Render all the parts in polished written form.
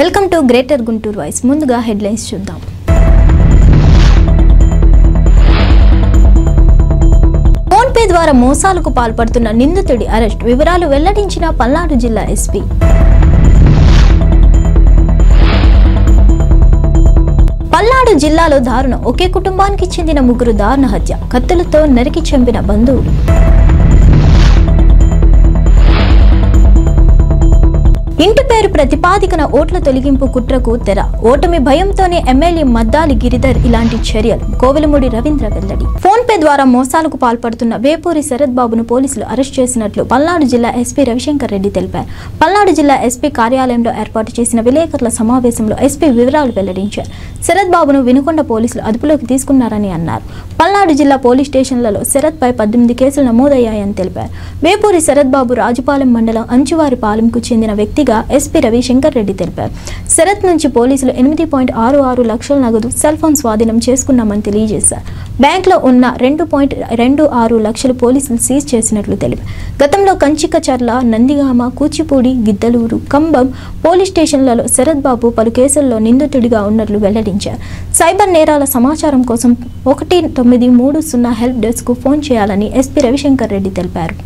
Welcome to greater Guntur voice. ముందుగా headlines చూద్దాం. Phone pay ద్వారా మోసాలకు పాల్పడుతున్న నిందితుడి అరెస్ట్, వివరాలు వెల్లడించిన పల్నాడు జిల్లా ఎస్పీ. పల్నాడు జిల్లాలో దారుణం, ఒకే కుటుంబానికి చెందిన ముగ్గురు దారుణ హత్య, కత్తులతో నరికి చంపిన బంధువులు. ఇంటి పేరు ప్రతిపాదికన ఓట్ల తొలగింపు కుట్రకు తెర, ఓటమి భయంతోనే ఎమ్మెల్యే మద్దాలి గిరిధర్ ఇలాంటి చర్యలు, కోవెలమూడి రవీంద్ర వెల్లడి. ఫోన్ పే ద్వారా మోసాలకు పాల్పడుతున్న వేపూరి శరత్ బాబును పోలీసులు అరెస్ట్ చేసినట్లు పల్నాడు జిల్లా ఎస్పీ రవిశంకర్ రెడ్డి తెలిపారు. పల్నాడు జిల్లా ఎస్పీ కార్యాలయంలో ఏర్పాటు చేసిన విలేకరుల సమావేశంలో ఎస్పీ వివరాలు వెల్లడించారు. శరత్ బాబును వినుకొండ పోలీసులు అదుపులోకి తీసుకున్నారని అన్నారు. పల్నాడు జిల్లా పోలీస్ స్టేషన్లలో శరత్ పై 18 కేసులు నమోదయ్యాయని తెలిపారు. వేపూరి శరత్ బాబు రాజుపాలెం మండలం అంచువారిపాలెంకు చెందిన వ్యక్తిగా ఎస్పీ రవిశంకర్ రెడ్డి తెలిపారు. శరత్ నుంచి పోలీసులు 8.66 లక్షల నగదు, సెల్ ఫోన్ స్వాధీనం చేసుకున్నామని తెలియజేశారు. బ్యాంకులో ఉన్న 2.26 లక్షలు పోలీసులు సీజ్ చేసినట్లు తెలిపారు. గతంలో కంచికచర్ల, నందిగామ, కూచిపూడి, గిద్దలూరు, కంబం పోలీస్ స్టేషన్లలో శరత్ బాబు పలు కేసుల్లో నిందితుడిగా ఉన్నట్లు వెల్లడించారు. సైబర్ నేరాల సమాచారం కోసం 1930 హెల్ప్ డెస్క్ కు ఫోన్ చేయాలని ఎస్పీ రవిశంకర్ రెడ్డి తెలిపారు.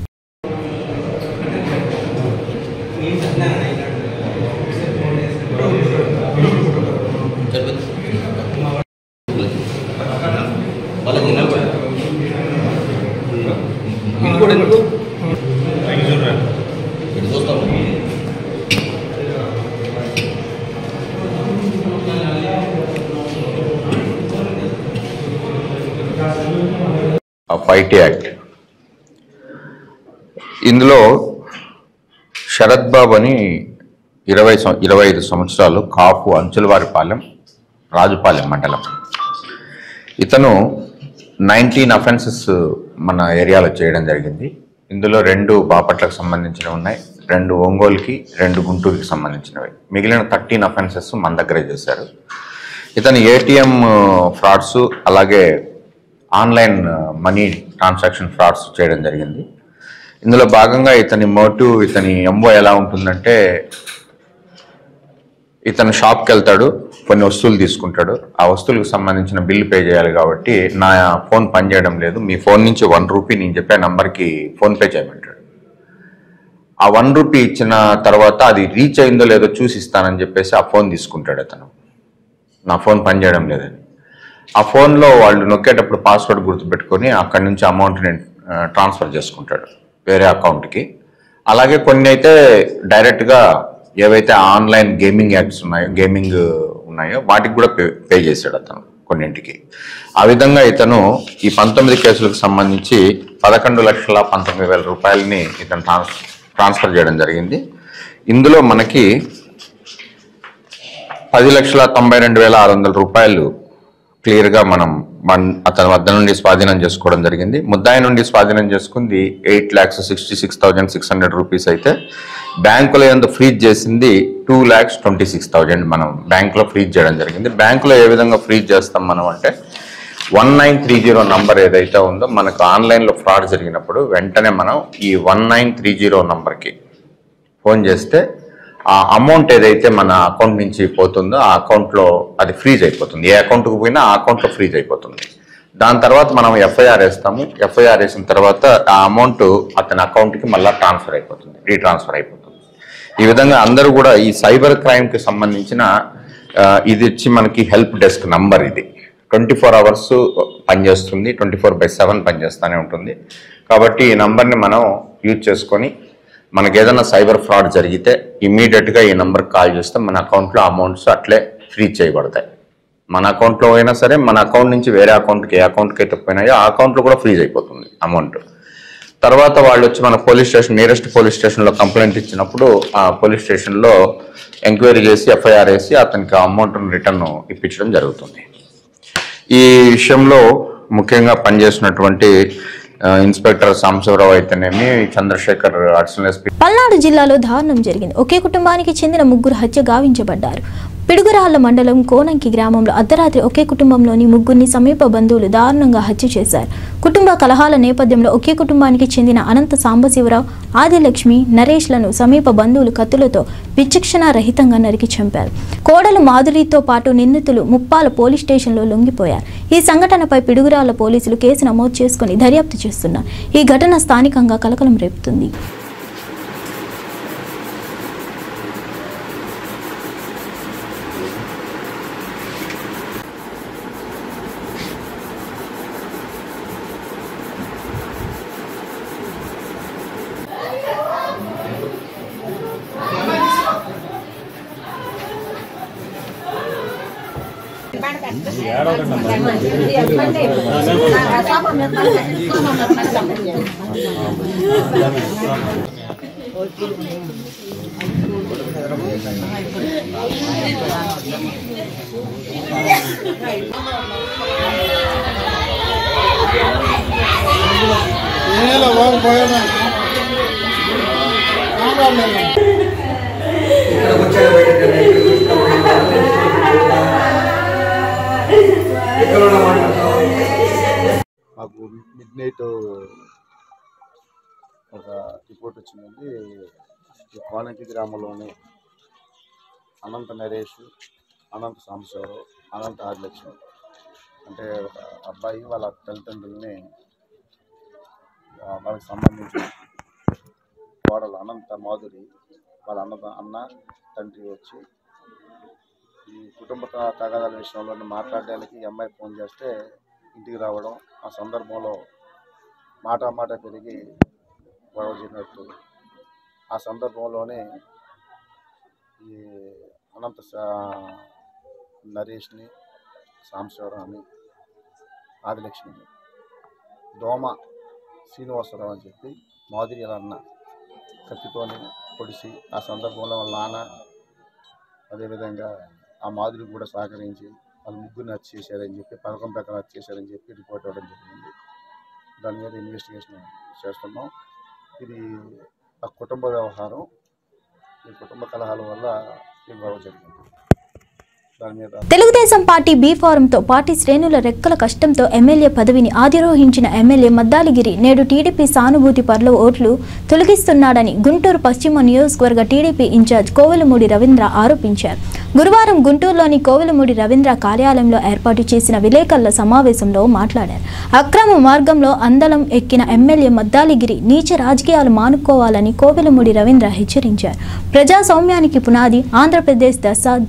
ఐటీ యాక్ట్ ఇందులో శరత్ బాబు అని 25 సంవత్సరాలు, కాపు, అంచులవారిపాలెం, రాజుపాలెం మండలం. ఇతను 19 అఫెన్సెస్ మన ఏరియాలో చేయడం జరిగింది. ఇందులో 2 బాపట్లకు సంబంధించినవి ఉన్నాయి, 2 ఒంగోలుకి, 2 గుంటూరుకి సంబంధించినవి. మిగిలిన 13 అఫెన్సెస్ మన దగ్గరే చేశారు. ఇతను ఏటీఎం ఫ్రాడ్స్, అలాగే ఆన్లైన్ మనీ ట్రాన్సాక్షన్ ఫ్రాడ్స్ చేయడం జరిగింది. ఇందులో భాగంగా ఇతని మోటివ్, ఇతని ఎంఓ ఎలా ఉంటుందంటే, ఇతను షాప్కి వెళ్తాడు, కొన్ని వస్తువులు తీసుకుంటాడు, ఆ వస్తువులకు సంబంధించిన బిల్లు పే చేయాలి కాబట్టి నా ఫోన్ పనిచేయడం లేదు, మీ ఫోన్ నుంచి 1 రూపీ నేను చెప్పే నంబర్కి ఫోన్పే చేయమంటాడు. ఆ 1 రూపీ ఇచ్చిన తర్వాత అది రీచ్ అయిందో లేదో చూసి ఇస్తానని చెప్పేసి ఆ ఫోన్ తీసుకుంటాడు. అతను నా ఫోన్ పనిచేయడం లేదని. ఆ ఫోన్లో వాళ్ళు నొక్కేటప్పుడు పాస్వర్డ్ గుర్తుపెట్టుకొని అక్కడి నుంచి అమౌంట్ని ట్రాన్స్ఫర్ చేసుకుంటాడు వేరే అకౌంట్కి. అలాగే కొన్ని అయితే డైరెక్ట్గా ఏవైతే ఆన్లైన్ గేమింగ్ యాప్స్ ఉన్నాయో వాటికి కూడా పే చేశాడు అతను కొన్నింటికి. ఆ విధంగా ఇతను ఈ 19 కేసులకు సంబంధించి 11,19,000 రూపాయలని ఇతను ట్రాన్స్ఫర్ చేయడం జరిగింది. ఇందులో మనకి 10,92,600 రూపాయలు క్లియర్గా మనం అతని వద్ద నుండి స్వాధీనం చేసుకోవడం జరిగింది. ముద్దాయి నుండి స్వాధీనం చేసుకుంది 8,66,600 రూపీస్ అయితే బ్యాంకులో ఎందు ఫ్రీజ్ చేసింది 2,26,000 మనం బ్యాంకులో ఫ్రీజ్ చేయడం జరిగింది. బ్యాంకులో ఏ విధంగా ఫ్రీజ్ చేస్తాం మనం అంటే 1930 నంబర్ ఏదైతే ఉందో మనకు ఆన్లైన్లో ఫ్రాడ్ జరిగినప్పుడు వెంటనే మనం ఈ 1930 నంబర్కి ఫోన్ చేస్తే ఆ అమౌంట్ ఏదైతే మన అకౌంట్ నుంచి పోతుందో ఆ అకౌంట్లో అది ఫ్రీజ్ అయిపోతుంది. ఏ అకౌంట్కి పోయినా ఆ అకౌంట్లో ఫ్రీజ్ అయిపోతుంది. దాని తర్వాత మనం ఎఫ్ఐఆర్ వేస్తాము. ఎఫ్ఐఆర్ వేసిన తర్వాత ఆ అమౌంట్ అతని అకౌంట్కి మళ్ళీ రీట్రాన్స్ఫర్ అయిపోతుంది. ఈ విధంగా అందరూ కూడా ఈ సైబర్ క్రైమ్కి సంబంధించిన ఇది వచ్చి మనకి హెల్ప్ డెస్క్ నంబర్. ఇది 24 అవర్స్ పనిచేస్తుంది, 24/7 పనిచేస్తూనే ఉంటుంది. కాబట్టి ఈ నంబర్ని మనం యూజ్ చేసుకొని మనకు ఏదైనా సైబర్ ఫ్రాడ్ జరిగితే ఇమీడియట్గా ఈ నెంబర్కి కాల్ చేస్తే మన అకౌంట్లో అమౌంట్స్ అట్లే ఫ్రీజ్ చేయబడతాయి. మన అకౌంట్లో అయినా సరే మన అకౌంట్ నుంచి వేరే అకౌంట్కి ఏ అకౌంట్కి అయితే పోయినాయో ఆ అకౌంట్లో కూడా ఫ్రీజ్ అయిపోతుంది అమౌంట్. తర్వాత వాళ్ళు వచ్చి మన పోలీస్ స్టేషన్ నియరెస్ట్ పోలీస్ స్టేషన్లో కంప్లైంట్ ఇచ్చినప్పుడు ఆ పోలీస్ స్టేషన్లో ఎంక్వైరీ చేసి ఎఫ్ఐఆర్ వేసి అతనికి అమౌంట్ను రిటర్న్ ఇప్పించడం జరుగుతుంది. ఈ విషయంలో ముఖ్యంగా పనిచేసినటువంటి ఇన్స్పెక్టర్ సాంబశివరావు అయితేనేమి, చంద్రశేఖర్ అడిషనల్ ఎస్పీ. పల్నాడు జిల్లాలో దారుణం జరిగింది. ఒకే కుటుంబానికి చెందిన 3 హత్య గావించబడ్డారు. పిడుగురాళ్ల మండలం కోనంకి గ్రామంలో అర్ధరాత్రి ఒకే కుటుంబంలోని 3 సమీప బంధువులు దారుణంగా హత్య చేశారు. కుటుంబ కలహాల నేపథ్యంలో ఒకే కుటుంబానికి చెందిన అనంత సాంబశివరావు, ఆదిలక్ష్మి, నరేష్లను సమీప బంధువులు కత్తులతో విచక్షణారహితంగా నరికి చంపారు. కోడలు మాధురితో పాటు నిందితులు ముప్పాల పోలీస్ స్టేషన్లో లొంగిపోయారు. ఈ సంఘటనపై పిడుగురాళ్ల పోలీసులు కేసు నమోదు చేసుకుని దర్యాప్తు చేస్తున్నారు. ఈ ఘటన స్థానికంగా కలకలం రేపుతుంది. మాకు మిడ్నైట్ ఒక రిపోర్ట్ వచ్చిందండి. ఈ కోనంకి గ్రామంలోని అనంత నరేష్, అనంత సాంబశివరావు, అనంత ఆదిలక్ష్మి అంటే ఒక అబ్బాయి వాళ్ళ తల్లిదండ్రుల్ని వాళ్ళకి సంబంధించిన కోడలు అనంత మాధురి వాళ్ళ అన్న తండ్రి వచ్చి ఈ కుటుంబ తగాదాల విషయంలో మాట్లాడడానికి ఈ అమ్మాయి ఫోన్ చేస్తే ఇంటికి రావడం, ఆ సందర్భంలో మాట పెరిగి గొడవ చేసినట్టు. ఆ సందర్భంలోనే ఈ అనంత నరేష్ని, సాంబశివరావుని, ఆదిలక్ష్మిని దోమ శ్రీనివాసరావు అని చెప్పి మాధురి అన్న కత్తితోని పొడిచి, ఆ సందర్భంలో వాళ్ళ నాన్న అదేవిధంగా ఆ మాధురికి కూడా సహకరించి వాళ్ళు 3 హత్య చేశారని చెప్పి, పథకం ప్రకారం హత్య చేశారని చెప్పి రిపోర్ట్ ఇవ్వడం జరిగింది. దాని మీద ఇన్వెస్టిగేషన్ చేస్తున్నాం. ఇది ఆ కుటుంబ వ్యవహారం. ఈ కుటుంబ కలహాల వల్ల ఈ గొడవ జరిగింది. తెలుగుదేశం పార్టీ బీ ఫారంతో పార్టీ శ్రేణుల రెక్కల కష్టంతో ఎమ్మెల్యే పదవిని అధిరోహించిన ఎమ్మెల్యే మద్దాలిగిరి నేడు టీడీపీ సానుభూతి పరుల ఓట్లు తొలగిస్తున్నాడని గుంటూరు పశ్చిమ నియోజకవర్గ టీడీపీ ఇన్ఛార్జ్ కోవెలమూడి రవీంద్ర ఆరోపించారు. గురువారం గుంటూరులోని కోవెలమూడి రవీంద్ర కార్యాలయంలో ఏర్పాటు చేసిన విలేకరుల సమావేశంలో మాట్లాడారు. అక్రమ మార్గంలో అందలం ఎక్కిన ఎమ్మెల్యే మద్దాలిగిరి నీచ రాజకీయాలు మానుకోవాలని కోవెలమూడి రవీంద్ర హెచ్చరించారు. ప్రజాస్వామ్యానికి పునాది ఆంధ్రప్రదేశ్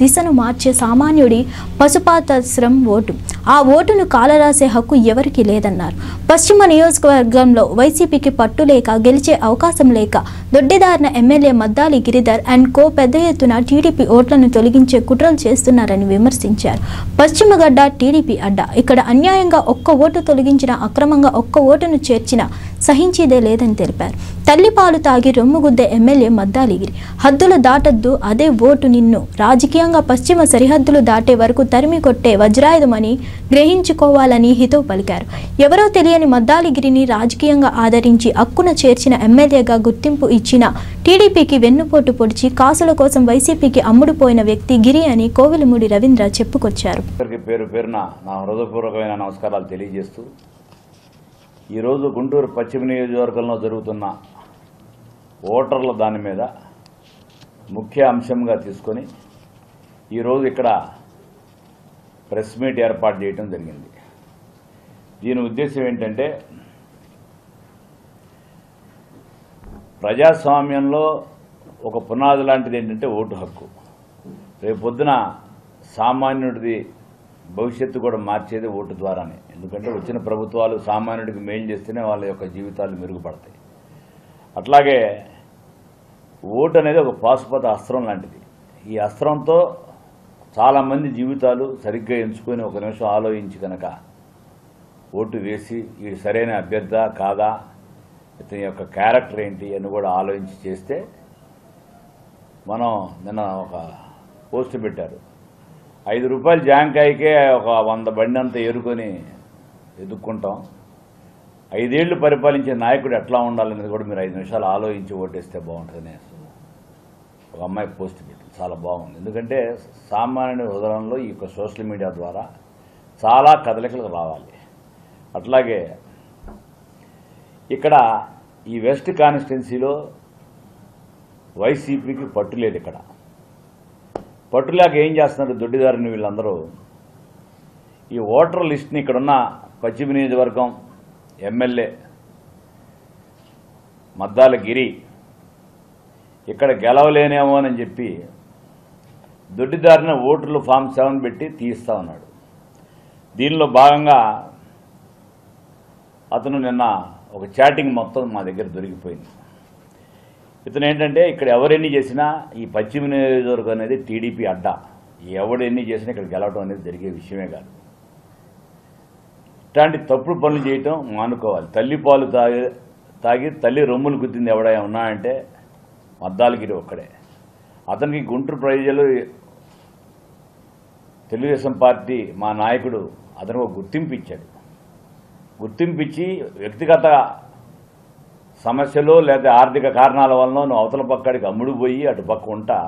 దిశను మార్చే సామాన్యుడి పశుపాతాశ్రం ఓటు. ఆ ఓటును కాలరాసే హక్కు ఎవరికీ లేదన్నారు. పశ్చిమ నియోజకవర్గంలో వైసీపీకి పట్టు లేక గెలిచే అవకాశం లేక దొడ్డిదారిన MLA Maddali Giridhar and co పెద్ద ఎత్తున టీడీపీ ఓట్లను తొలగించే కుట్రలు చేస్తున్నారని విమర్శించారు. పశ్చిమ గడ్డ టీడీపీ అడ్డ. ఇక్కడ అన్యాయంగా ఒక్క ఓటు తొలగించిన, అక్రమంగా ఒక్క ఓటును చేర్చిన సహించేదే లేదని తెలిపారు. తల్లిపాలు తాగి రొమ్ముగుద్దే ఎమ్మెల్యే మద్దాలిగిరి హద్దులు దాటద్దు, అదే ఓటు నిన్ను రాజకీయంగా పశ్చిమ సరిహద్దులు దాటే వరకు తరిమి కొట్టే వజ్రాయుధమని గ్రహించుకోవాలని హితవు పలికారు. ఎవరో తెలియని మద్దాలిగిరిని రాజకీయంగా ఆదరించి అక్కున చేర్చిన ఎమ్మెల్యేగా గుర్తింపు ఇచ్చిన టీడీపీకి వెన్నుపోటు పొడిచి కాసుల కోసం వైసీపీకి అమ్ముడుపోయిన వ్యక్తి గిరి అని కోవెలమూడి రవీంద్ర చెప్పుకొచ్చారు. పేరు పేరున నా హృదయపూర్వకమైన నమస్కారాలు తెలియజేస్తూ ఈరోజు గుంటూరు పశ్చిమ నియోజకవర్గంలో జరుగుతున్న ఓటర్ల దాని మీద ముఖ్య అంశంగా తీసుకొని ఈరోజు ఇక్కడ ప్రెస్ మీట్ ఏర్పాటు చేయడం జరిగింది. దీని ఉద్దేశం ఏంటంటే ప్రజాస్వామ్యంలో ఒక పునాది లాంటిది ఏంటంటే ఓటు హక్కు. రేపు పొద్దున సామాన్యుడిది భవిష్యత్తు కూడా మార్చేది ఓటు ద్వారానే. ఎందుకంటే వచ్చిన ప్రభుత్వాలు సామాన్యుడికి మేలు చేస్తేనే వాళ్ళ యొక్క జీవితాలు మెరుగుపడతాయి. అట్లాగే ఓటు అనేది ఒక పాశుపత అస్త్రం లాంటిది. ఈ అస్త్రంతో చాలామంది జీవితాలు సరిగ్గా ఎంచుకొని ఒక నిమిషం ఆలోచించి కనుక ఓటు వేసి ఈ సరైన అభ్యర్థా కాదా, ఇతని యొక్క క్యారెక్టర్ ఏంటి అని కూడా ఆలోచించి చేస్తే, మనం నిన్న ఒక పోస్ట్ పెట్టారు, 5 రూపాయల జాంకాయకే ఒక 100 బండి అంతా ఏరుకొని ఎదుక్కుంటాం, 5 ఏళ్లు పరిపాలించే నాయకుడు ఎట్లా ఉండాలనేది కూడా మీరు 5 నిమిషాలు ఆలోచించి ఓటేస్తే బాగుంటుందని ఒక అమ్మాయి పోస్ట్ పెట్టింది. చాలా బాగుంది. ఎందుకంటే సామాన్య హృదయంలో ఈ యొక్క సోషల్ మీడియా ద్వారా చాలా కదలికలు రావాలి. అట్లాగే ఇక్కడ ఈ వెస్ట్ కాన్స్టిట్యున్సీలో వైసీపీకి పట్టు లేదు. ఇక్కడ పట్టులేక ఏం చేస్తున్నారు దొడ్డిదారిని వీళ్ళందరూ, ఈ ఓటర్ లిస్ట్ని ఇక్కడున్న పశ్చిమ నియోజకవర్గం ఎమ్మెల్యే మద్దాల గిరి ఇక్కడ గెలవలేనేమో అని చెప్పి దొడ్డిదారిన ఓటర్లు ఫామ్ 7 పెట్టి తీస్తా ఉన్నాడు. దీనిలో భాగంగా అతను నిన్న ఒక చాటింగ్ మొత్తం మా దగ్గర దొరికిపోయింది. ఇతను ఏంటంటే ఇక్కడ ఎవరెన్ని చేసినా ఈ పశ్చిమ నియోజకవర్గం అనేది టీడీపీ అడ్డా, ఎవడెన్ని చేసినా ఇక్కడ గెలవడం అనేది జరిగే విషయమే కాదు. ఇట్లాంటి తప్పుడు పనులు చేయటం మానుకోవాలి. తల్లి పాలు తాగి తల్లి రొమ్ములు గుద్దింది ఎవడైనా ఉన్నాయంటే మద్దాలగిరి ఒక్కడే. అతనికి గుంటూరు ప్రజలు తెలుగుదేశం పార్టీ మా నాయకుడు అతనికి ఒక గుర్తింపు ఇచ్చాడు. గుర్తింపు ఇచ్చి వ్యక్తిగత సమస్యలు లేదా ఆర్థిక కారణాల వలన నువ్వు అవతల పక్కడికి అమ్ముడు పోయి అటు పక్క ఉంటా,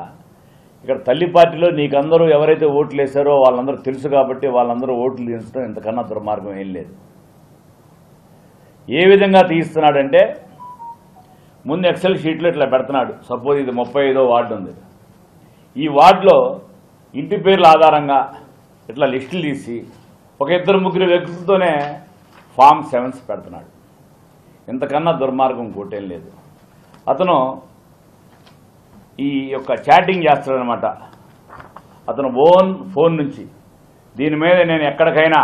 ఇక్కడ తల్లి పార్టీలో నీకందరూ ఎవరైతే ఓట్లు వేశారో వాళ్ళందరూ తెలుసు కాబట్టి వాళ్ళందరూ ఓట్లు తీయించడం ఇంతకన్నా దుర్మార్గం ఏం లేదు. ఏ విధంగా తీస్తున్నాడంటే ముందు ఎక్సెల్ షీట్లో ఇట్లా పెడుతున్నాడు. సపోజ్ ఇది 35వ వార్డు ఉంది. ఈ వార్డులో ఇంటి పేర్ల ఆధారంగా ఇట్లా లిస్టులు తీసి ఒక 2-3 వ్యక్తులతోనే ఫామ్ 7 పెడుతున్నాడు. ఇంతకన్నా దుర్మార్గం కోటేం లేదు. అతను ఈ యొక్క చాటింగ్ చేస్తాడనమాట. అతను ఓన్ ఫోన్ నుంచి దీని మీద నేను ఎక్కడికైనా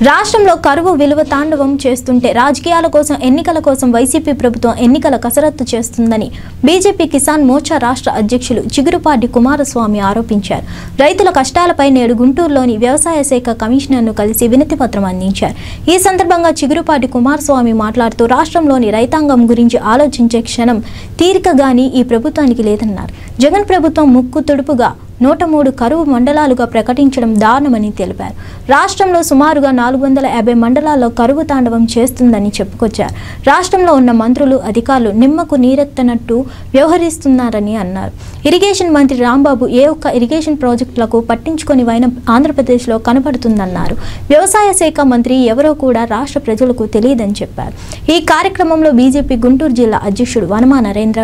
రాష్ట్రంలో కరువు విలువ తాండవం చేస్తుంటే రాజకీయాల కోసం ఎన్నికల కోసం వైసీపీ ప్రభుత్వం ఎన్నికల కసరత్తు చేస్తుందని బీజేపీ కిసాన్ మోర్చా రాష్ట్ర అధ్యక్షులు చిగురుపాటి కుమారస్వామి ఆరోపించారు. రైతుల కష్టాలపై నేడు గుంటూరులోని వ్యవసాయ శాఖ కమిషనర్ను కలిసి వినతి పత్రం అందించారు. ఈ సందర్భంగా చిగురుపాటి కుమారస్వామి మాట్లాడుతూ రాష్ట్రంలోని రైతాంగం గురించి ఆలోచించే క్షణం తీరికగాని ఈ ప్రభుత్వానికి లేదన్నారు. జగన్ ప్రభుత్వం ముక్కు తుడుపుగా 103 కరువు మండలాలుగా ప్రకటించడం దారుణమని తెలిపారు. రాష్ట్రంలో సుమారుగా 450 మండలాల్లో కరువు తాండవం చేస్తుందని చెప్పుకొచ్చారు. రాష్ట్రంలో ఉన్న మంత్రులు అధికారులు నిమ్మకు నీరెత్తనట్టు వ్యవహరిస్తున్నారని అన్నారు. ఇరిగేషన్ మంత్రి రాంబాబు ఏ ఒక్క ఇరిగేషన్ ప్రాజెక్టులకు పట్టించుకొని వైన ఆంధ్రప్రదేశ్లో కనపడుతుందన్నారు. వ్యవసాయ శాఖ మంత్రి ఎవరో కూడా రాష్ట్ర ప్రజలకు తెలియదని చెప్పారు. ఈ కార్యక్రమంలో బీజేపీ గుంటూరు జిల్లా అధ్యక్షుడు వనమా నరేంద్ర,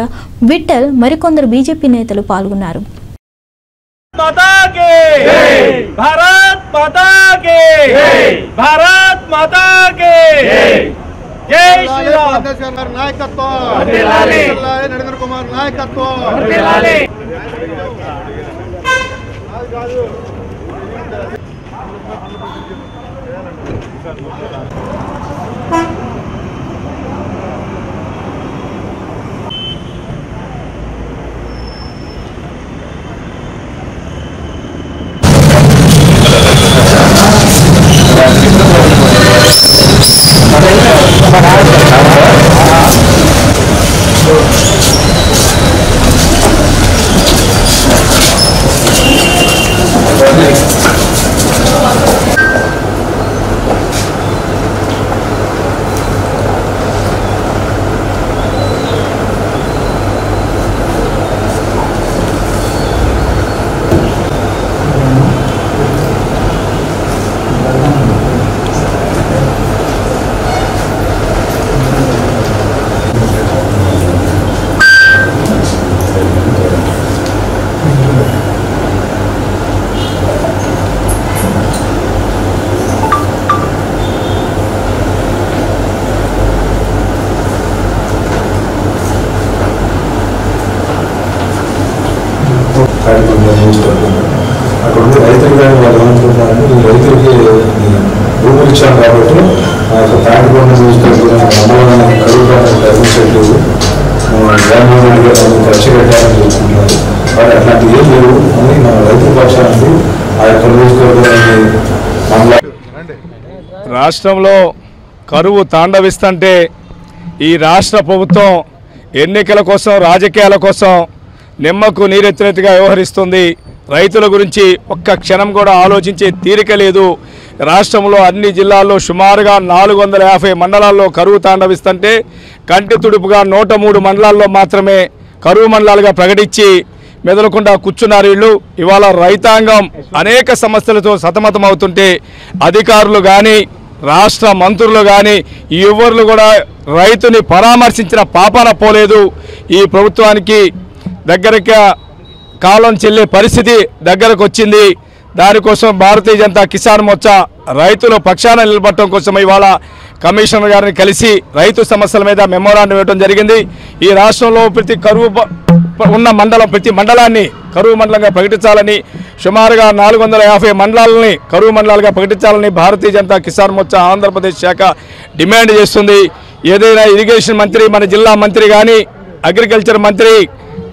విఠల్ మరికొందరు బీజేపీ నేతలు పాల్గొన్నారు. माता के भारत माता के भारत माता के जय श्री राम नायकत्व नरेंद्र कुमार नायकत्व అక్కడ ఉండే రైతులు కానీ వాళ్ళు ఏమనుకుంటున్నారంటే ఈ రైతులకి భూములు ఇచ్చాం కాబట్టి ఆ యొక్క తాటికొండ నమ్మకమైన కరువు తగ్గించట్లేదు, జగన్మోహన్ రెడ్డి గారు ఖర్చు పెట్టాలని చెప్తున్నారు. మరి అట్లాంటివి ఏం లేవు అని మన రైతుల పక్షానికి ఆ యొక్క నియోజకవర్గాన్ని రాష్ట్రంలో కరువు తాండవిస్తుంటే ఈ రాష్ట్ర ప్రభుత్వం ఎన్నికల కోసం రాజకీయాల కోసం నిమ్మకు నీరెత్తినట్టుగా వ్యవహరిస్తుంది. రైతుల గురించి ఒక్క క్షణం కూడా ఆలోచించే తీరిక లేదు. రాష్ట్రంలో అన్ని జిల్లాల్లో సుమారుగా 450 మండలాల్లో కరువు తాండవిస్తుంటే కంటి తుడుపుగా 103 మండలాల్లో మాత్రమే కరువు మండలాలుగా ప్రకటించి మెదలకుండా కూర్చున్నారు వీళ్ళు. ఇవాళ రైతాంగం అనేక సమస్యలతో సతమతమవుతుంటే అధికారులు కానీ రాష్ట్ర మంత్రులు కానీ ఎవరు కూడా రైతుని పరామర్శించిన పాపాన పోలేదు. ఈ ప్రభుత్వానికి దగ్గరగా కాలం చెల్లే పరిస్థితి దగ్గరకు వచ్చింది. దానికోసం భారతీయ జనతా కిసాన్ మోర్చా రైతుల పక్షాన నిలబడటం కోసం ఇవాళ కమిషనర్ గారిని కలిసి రైతు సమస్యల మీద మెమోరాండం ఇవ్వడం జరిగింది. ఈ రాష్ట్రంలో ప్రతి కరువు ఉన్న మండలం ప్రతి మండలాన్ని కరువు మండలంగా ప్రకటించాలని సుమారుగా 450 మండలాలని కరువు మండలాలుగా ప్రకటించాలని భారతీయ జనతా కిసాన్ మోర్చా ఆంధ్రప్రదేశ్ శాఖ డిమాండ్ చేస్తుంది. ఏదైనా ఇరిగేషన్ మంత్రి మన జిల్లా మంత్రి కానీ అగ్రికల్చర్ మంత్రి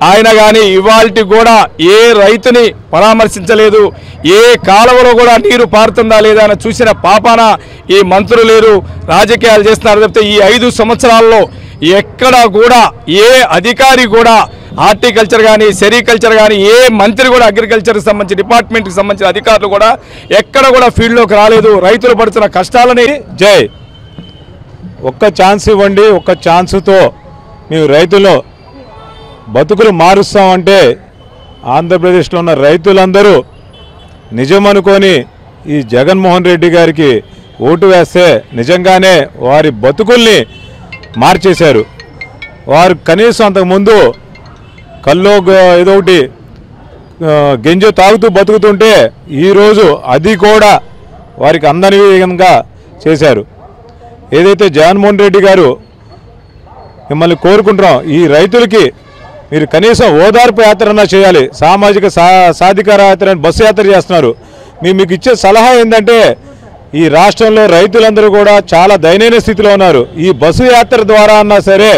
ఆయన కానీ ఇవాల్టి కూడా ఏ రైతుని పరామర్శించలేదు. ఏ కాలువలో కూడా నీరు పారుతుందా లేదా అని చూసిన పాపాన ఈ మంత్రులు లేరు. రాజకీయాలు చేస్తున్నారు తప్పితే ఈ 5 సంవత్సరాల్లో ఎక్కడ కూడా ఏ అధికారి కూడా హార్టికల్చర్ కానీ సెరికల్చర్ కానీ ఏ మంత్రి కూడా అగ్రికల్చర్కి సంబంధించి డిపార్ట్మెంట్కి సంబంధించిన అధికారులు కూడా ఎక్కడ కూడా ఫీల్డ్లోకి రాలేదు. రైతులు పడుతున్న కష్టాలని జై ఒక్క ఛాన్స్ ఇవ్వండి, ఒక్క ఛాన్స్తో మేము రైతులు బతుకులు మారుస్తామంటే ఆంధ్రప్రదేశ్లో ఉన్న రైతులందరూ నిజమనుకొని ఈ జగన్మోహన్ రెడ్డి గారికి ఓటు వేస్తే నిజంగానే వారి బతుకుల్ని మార్చేశారు. వారు కనీసం అంతకుముందు కల్లో ఏదో ఒకటి గింజ తాగుతూ బతుకుతుంటే ఈరోజు అది కూడా వారికి అందని విధంగా చేశారు. ఏదైతే జగన్మోహన్ రెడ్డి గారు మిమ్మల్ని కోరుకుంటున్నాం, ఈ రైతులకి మీరు కనీసం ఓదార్పు యాత్రన్నా చేయాలి. సామాజిక సాధికార యాత్ర బస్సు యాత్ర చేస్తున్నారు. మీకు ఇచ్చే సలహా ఏంటంటే ఈ రాష్ట్రంలో రైతులందరూ కూడా చాలా దయనీయ స్థితిలో ఉన్నారు. ఈ బస్సు యాత్ర ద్వారా అన్నా సరే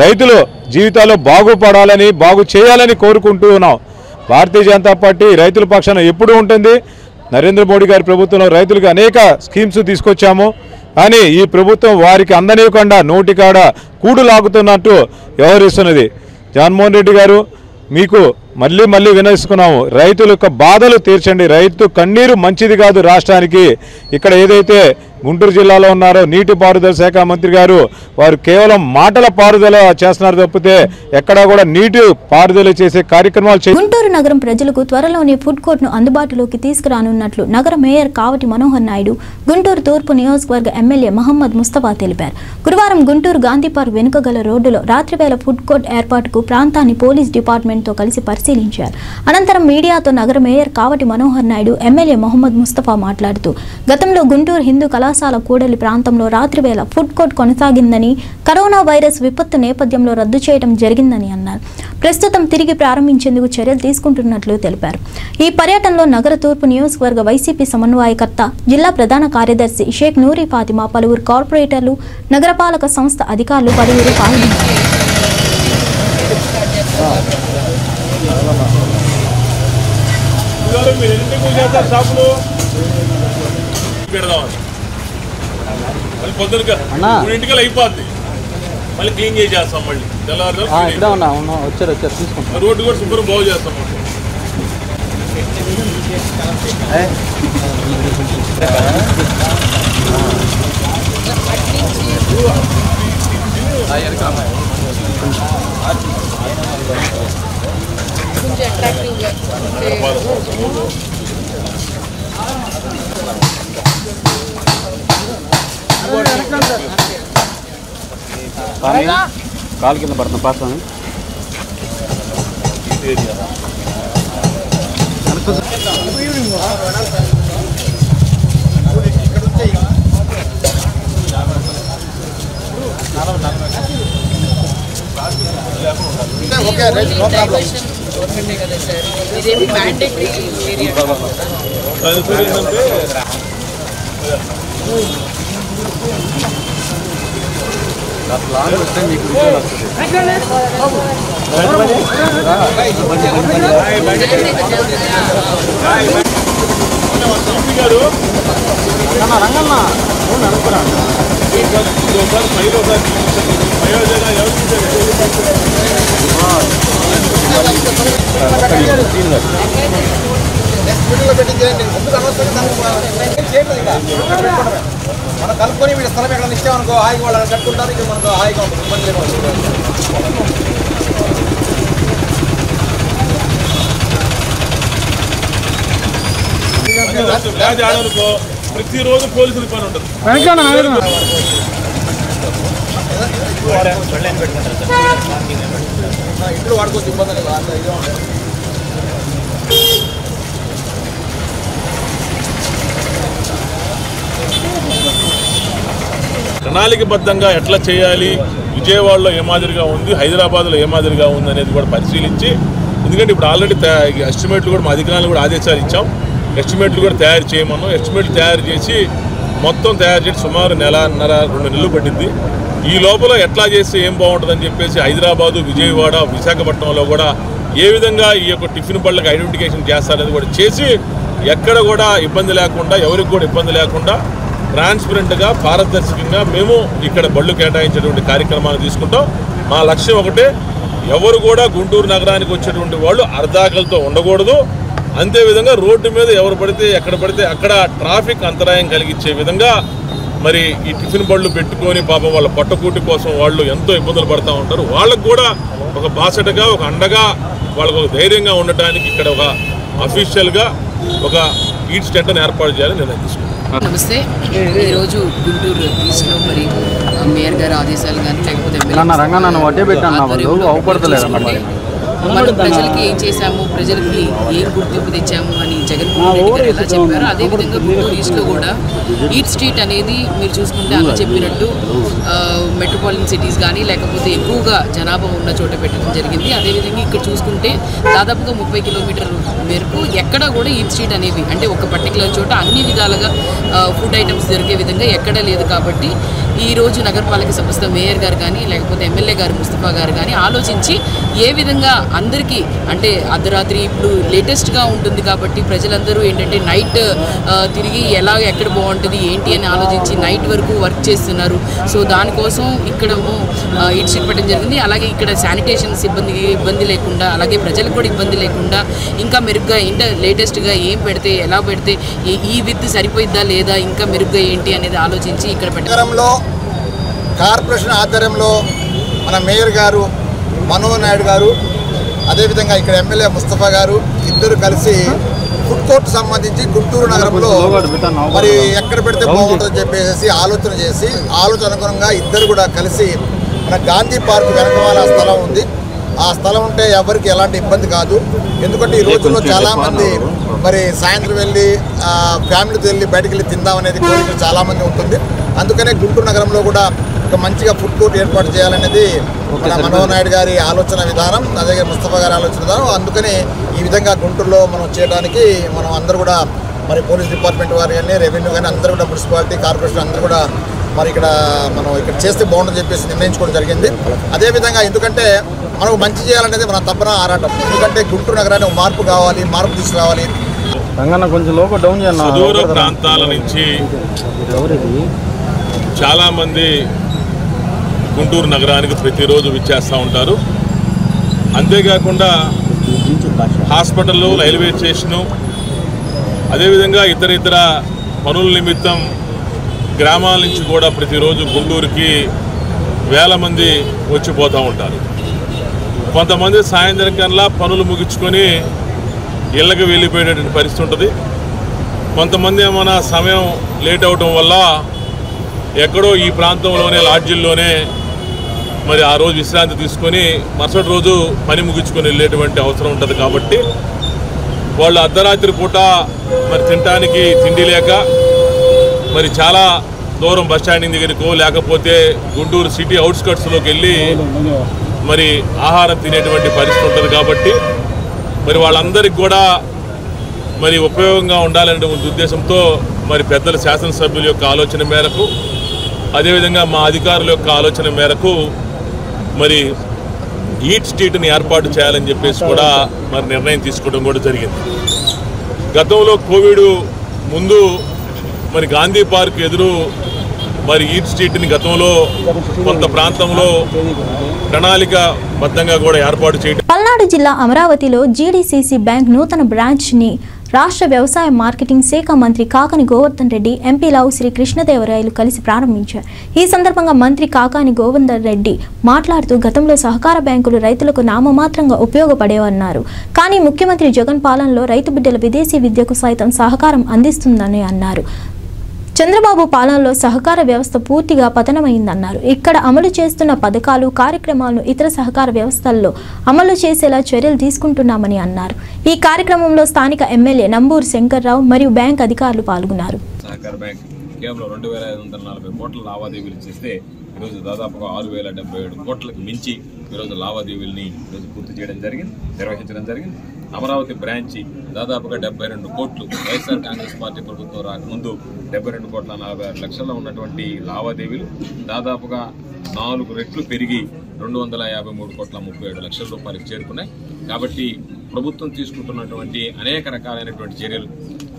రైతులు జీవితాల్లో బాగుపడాలని బాగు చేయాలని కోరుకుంటూ ఉన్నాం. భారతీయ జనతా పార్టీ రైతుల పక్షాన ఎప్పుడూ ఉంటుంది. నరేంద్ర మోడీ గారి ప్రభుత్వంలో రైతులకు అనేక స్కీమ్స్ తీసుకొచ్చాము. కానీ ఈ ప్రభుత్వం వారికి అందనివ్వకుండా నోటికాడ కూడు లాగుతున్నట్టు వ్యవహరిస్తున్నది. జగన్మోహన్ రెడ్డి గారు మీకు మళ్ళీ వినవిస్తున్నాము, రైతుల యొక్క బాధలు తీర్చండి. రైతు కన్నీరు మంచిది కాదు రాష్ట్రానికి. ఇక్కడ ఏదైతే గుంటూరు జిల్లాలో ఉన్నారో నీటిపారుదల శాఖ మంత్రి గారు వారు కేవలం మాటల పారుదల చేస్తున్నారు తప్పితే ఎక్కడా కూడా నీటి పారుదల చేసే కార్యక్రమాలు గుంటూరు నగరం ప్రజలకు త్వరలోనే ఫుడ్ కోర్టును అందుబాటులోకి తీసుకురానున్నట్లు నగర మేయర్ కావటి మనోహర్ నాయుడు గుంటూరు తూర్పు నియోజకవర్గ ఎమ్మెల్యే మహమ్మద్ ముస్తఫా తెలిపారు. గురువారం గుంటూరు గాంధీ పార్క్ వెనుక గల రోడ్డులో రాత్రివేళ ఫుడ్ కోర్ట్ ఏర్పాటుకు ప్రాంతాన్ని పోలీస్ డిపార్ట్మెంట్తో కలిసి పరిశీలించారు. అనంతరం మీడియాతో నగర మేయర్ కావటి మనోహర్ నాయుడు ఎమ్మెల్యే మహమ్మద్ ముస్తఫా మాట్లాడుతూ గతంలో గుంటూరు హిందూ కళాశాల కూడలి ప్రాంతంలో రాత్రివేళ ఫుడ్ కోర్ట్ కొనసాగిందని, కరోనా వైరస్ విపత్తు నేపథ్యంలో రద్దు చేయడం జరిగిందని అన్నారు. ప్రస్తుతం తిరిగి ప్రారంభించేందుకు చర్యలు తీసుకుంటున్నట్లు తెలిపారు. ఈ పర్యటనలో నగర తూర్పు నియోజకవర్గ వైసీపీ సమన్వయకర్త, జిల్లా ప్రధాన కార్యదర్శి షేక్ నూరి ఫాతిమా, పలువురు కార్పొరేటర్లు, నగరపాలక సంస్థ అధికారులు పలువురు పాల్గొన్నారు. పొద్దునగా 3 అయిపోద్ది, మళ్ళీ క్లీన్ చేసేస్తాం. మళ్ళీ వచ్చారు తీసుకుంటాం. రోడ్డు కూడా శుభ్రం బాగు చేస్తాం. కాలు కింద పడుతున్నా పాస్తాను. మనం కలుపుకొని వీడి స్థలం ఎక్కడ ఇచ్చామనుకో హాయిగా వాళ్ళు కట్టుకుంటారు, ఇక మనకు హాయిగా ఉంటుంది, ఇబ్బంది లేకపోతే ప్రతిరోజు పోలీసులు పని ఉంటుంది. ఇంట్లో వాడుకోవచ్చు, ఇబ్బంది లేదు. అంత ఇదే ఉంటుంది. ప్రణాళికబద్ధంగా ఎట్లా చేయాలి, విజయవాడలో ఏ మాదిరిగా ఉంది, హైదరాబాద్లో ఏ మాదిరిగా ఉంది అనేది కూడా పరిశీలించి, ఎందుకంటే ఇప్పుడు ఆల్రెడీ ఎస్టిమేట్లు కూడా మా అధికారులు కూడా ఆదేశాలు ఇచ్చాం, ఎస్టిమేట్లు కూడా తయారు చేయమన్నాం. ఎస్టిమేట్లు తయారు చేసి మొత్తం తయారు చేసి సుమారు 1.5-2 నెలలు పట్టింది. ఈ లోపల ఎట్లా చేస్తే ఏం బాగుంటుందని చెప్పేసి హైదరాబాదు, విజయవాడ, విశాఖపట్నంలో కూడా ఏ విధంగా ఈ యొక్క టిఫిన్ బళ్ళకి ఐడెంటిఫికేషన్ చేస్తారనేది కూడా చేసి ఎక్కడ కూడా ఇబ్బంది లేకుండా, ఎవరికి కూడా ఇబ్బంది లేకుండా ట్రాన్స్పరెంట్గా, పారదర్శకంగా మేము ఇక్కడ బళ్ళు కేటాయించేటువంటి కార్యక్రమాన్ని తీసుకుంటాం. మా లక్ష్యం ఒకటే, ఎవరు కూడా గుంటూరు నగరానికి వచ్చేటువంటి వాళ్ళు అర్ధాకలతో ఉండకూడదు. అంతేవిధంగా రోడ్డు మీద ఎవరు పడితే ఎక్కడ పడితే అక్కడ ట్రాఫిక్ అంతరాయం కలిగించే విధంగా మరి ఈ టిఫిన్ బళ్ళు పెట్టుకొని పాపం వాళ్ళ పట్టకూటి కోసం వాళ్ళు ఎంతో ఇబ్బందులు పడుతూ ఉంటారు. వాళ్ళకు కూడా ఒక బాసటగా, ఒక అండగా, వాళ్ళకు ఒక ధైర్యంగా ఉండటానికి ఇక్కడ ఒక అఫీషియల్గా ఒక ఈట్ స్టెంట్ని ఏర్పాటు చేయాలని నిర్ణయం తీసుకున్నాం. నమస్తే. ఈరోజు గుంటూరు ఈస్ట్లో మరి మేయర్ గారి ఆదేశాలు కానీ లేకపోతే మనం ప్రజలకి ఏం చేశాము, ప్రజలకి ఏం గుర్తింపు తెచ్చాము అని జగన్మోహన్ రెడ్డి గారు ఎలా చెప్పారో అదేవిధంగా గుంటూరు ఈస్ట్లో కూడా ఈట్ స్ట్రీట్ అనేది మీరు చూసుకుంటే అన్న చెప్పినట్టు మెట్రోపాలిటన్ సిటీస్ కానీ లేకపోతే ఎక్కువగా జనాభా ఉన్న చోట పెట్టడం జరిగింది. అదేవిధంగా ఇక్కడ చూసుకుంటే దాదాపుగా 30 కిలోమీటర్ల మేరకు ఎక్కడా కూడా ఈట్ స్ట్రీట్ అనేది అంటే ఒక పర్టికులర్ చోట అన్ని విధాలుగా ఫుడ్ ఐటమ్స్ దొరికే విధంగా ఎక్కడా లేదు. కాబట్టి ఈరోజు నగరపాలక సంస్థ మేయర్ గారు కానీ లేకపోతే ఎమ్మెల్యే గారు ముస్తఫా గారు కానీ ఆలోచించి ఏ విధంగా అందరికీ అంటే అర్ధరాత్రి ఇప్పుడు లేటెస్ట్గా ఉంటుంది కాబట్టి ప్రజలందరూ ఏంటంటే నైట్ తిరిగి ఎలా ఎక్కడ బాగుంటుంది ఏంటి అని ఆలోచించి నైట్ వరకు వర్క్ చేస్తున్నారు. సో దానికోసం ఇక్కడ ఈట్ స్ట్రీట్ పెట్టడం జరిగింది. అలాగే ఇక్కడ శానిటేషన్ ఇబ్బంది లేకుండా, అలాగే ప్రజలకు కూడా ఇబ్బంది లేకుండా ఇంకా మెరుగ్గా లేటెస్ట్గా ఏం పెడితే ఎలా పెడితే ఈ విత్ సరిపోయిద్దా లేదా ఇంకా మెరుగ్గా ఏంటి అనేది ఆలోచించి ఇక్కడ పెట్టడంలో కార్పొరేషన్ ఆధ్వర్యంలో మన మేయర్ గారు మనోహర్ నాయుడు గారు అదేవిధంగా ఇక్కడ ఎమ్మెల్యే ముస్తఫా గారు ఇద్దరు కలిసి ఫుడ్ కోర్ట్ సంబంధించి గుంటూరు నగరంలో మరి ఎక్కడ పెడితే బాగుంటుందని చెప్పేసి ఆలోచన చేసి ఆలోచన అనుగుణంగా ఇద్దరు కూడా కలిసి మన గాంధీ పార్క్ వెనకమాల స్థలం ఉంది. ఆ స్థలం ఉంటే ఎవరికి ఎలాంటి ఇబ్బంది కాదు. ఎందుకంటే ఈ రోజుల్లో చాలామంది మరి సాయంత్రం వెళ్ళి ఫ్యామిలీతో వెళ్ళి బయటకు వెళ్ళి తిందామనేది కోరిక చాలామంది ఉంటుంది. అందుకనే గుంటూరు నగరంలో కూడా ఒక మంచిగా ఫుడ్ కోర్ట్ ఏర్పాటు చేయాలనేది మన మనోహర్ నాయుడు గారి ఆలోచన విధానం, అదే ముస్తఫా గారి ఆలోచన విధానం. అందుకని ఈ విధంగా గుంటూరులో మనం చేయడానికి మనం అందరూ కూడా మరి పోలీస్ డిపార్ట్మెంట్ వారు కానీ రెవెన్యూ కానీ అందరూ కూడా మున్సిపాలిటీ కార్పొరేషన్ అందరూ కూడా మరి ఇక్కడ మనం ఇక్కడ చేస్తే బాగుంటుందని చెప్పేసి నిర్ణయించుకోవడం జరిగింది. అదేవిధంగా ఎందుకంటే మనకు మంచి చేయాలనేది మన తప్పన ఆరాటం. ఎందుకంటే గుంటూరు నగరానికి ఒక మార్పు కావాలి, మార్పు తీసుకురావాలి. సుదూర ప్రాంతాల నుంచి చాలామంది గుంటూరు నగరానికి ప్రతిరోజు విచ్చేస్తూ ఉంటారు. అంతేకాకుండా హాస్పిటళ్ళు, రైల్వే స్టేషను, అదేవిధంగా ఇతర పనుల నిమిత్తం గ్రామాల నుంచి కూడా ప్రతిరోజు గుంటూరుకి వేల మంది వచ్చిపోతూ ఉంటారు. కొంతమంది సాయంత్రం కల్లా పనులు ముగించుకొని ఇళ్ళకి వెళ్ళిపోయేటటువంటి పరిస్థితి ఉంటుంది. కొంతమంది ఏమైనా సమయం లేట్ అవడం వల్ల ఎక్కడో ఈ ప్రాంతంలోనే లాడ్జిల్లోనే మరి ఆ రోజు విశ్రాంతి తీసుకొని మరుసటి రోజు పని ముగించుకొని వెళ్ళేటువంటి అవసరం ఉంటుంది. కాబట్టి వాళ్ళు అర్ధరాత్రి పూట మరి తినడానికి తిండి లేక మరి చాలా దూరం బస్టాండింగ్ దగ్గరికో లేకపోతే గుంటూరు సిటీ అవుట్స్కట్స్లోకి వెళ్ళి మరి ఆహారం తినేటువంటి పరిస్థితి ఉంటుంది. కాబట్టి మరి వాళ్ళందరికీ కూడా మరి ఉపయోగంగా ఉండాలనే ఉద్దేశంతో మరి పెద్దల శాసనసభ్యుల యొక్క ఆలోచన మేరకు అదేవిధంగా మా అధికారుల యొక్క ఆలోచన మేరకు మరి ఈట్ స్ట్రీట్ని ఏర్పాటు చేయాలని చెప్పేసి కూడా మరి నిర్ణయం తీసుకోవడం కూడా జరిగింది. గతంలో కోవిడ్ ముందు మరి గాంధీ పార్క్ ఎదురు మరి ఈట్ స్ట్రీట్ని గతంలో కొంత ప్రాంతంలో ప్రణాళికాబద్ధంగా కూడా ఏర్పాటు చేయడం. పల్నాడు జిల్లా అమరావతిలో జీడీసీసీ బ్యాంక్ నూతన బ్రాంచ్ని రాష్ట్ర వ్యవసాయ మార్కెటింగ్ శాఖ మంత్రి కాకాని గోవర్ధన్ రెడ్డి, ఎంపీ లావు శ్రీ కృష్ణదేవరాయలు కలిసి ప్రారంభించారు. ఈ సందర్భంగా మంత్రి కాకాని గోవర్ధన్ రెడ్డి మాట్లాడుతూ గతంలో సహకార బ్యాంకులు రైతులకు నామమాత్రంగా ఉపయోగపడేవన్నారు. కానీ ముఖ్యమంత్రి జగన్ పాలనలో రైతు బిడ్డల విదేశీ విద్యకు సైతం సహకారం అందిస్తుందని అన్నారు. చంద్రబాబు పాలనలో సహకార వ్యవస్థ పూర్తిగా పతనమైందన్నారు. ఇక్కడ అమలు చేస్తున్న పథకాలు, కార్యక్రమాలను ఇతర సహకార వ్యవస్థల్లో అమలు చేసేలా చర్యలు తీసుకుంటున్నామని అన్నారు. ఈ కార్యక్రమంలో స్థానిక ఎమ్మెల్యే నంబూరు శంకర్రావు మరియు బ్యాంక్ అధికారులు పాల్గొన్నారు. సహకార బ్యాంక్ కేవలం 2540 కోట్ల లావాదేవీలు చేస్తే ఈరోజు దాదాపుగా 6077 కోట్లకు మించి ఈరోజు లావాదేవీలని ఈరోజు పూర్తి చేయడం జరిగింది, నిర్వహించడం జరిగింది. అమరావతి బ్రాంచి దాదాపుగా 72 కోట్లు వైఎస్ఆర్ కాంగ్రెస్ పార్టీ ప్రభుత్వం రాకముందు 72,46,00,000 ఉన్నటువంటి లావాదేవీలు దాదాపుగా 4 రెట్లు పెరిగి 253,37,00,000 రూపాయలకు చేరుకున్నాయి. కాబట్టి ప్రభుత్వం తీసుకుంటున్నటువంటి అనేక రకాలైనటువంటి చర్యలు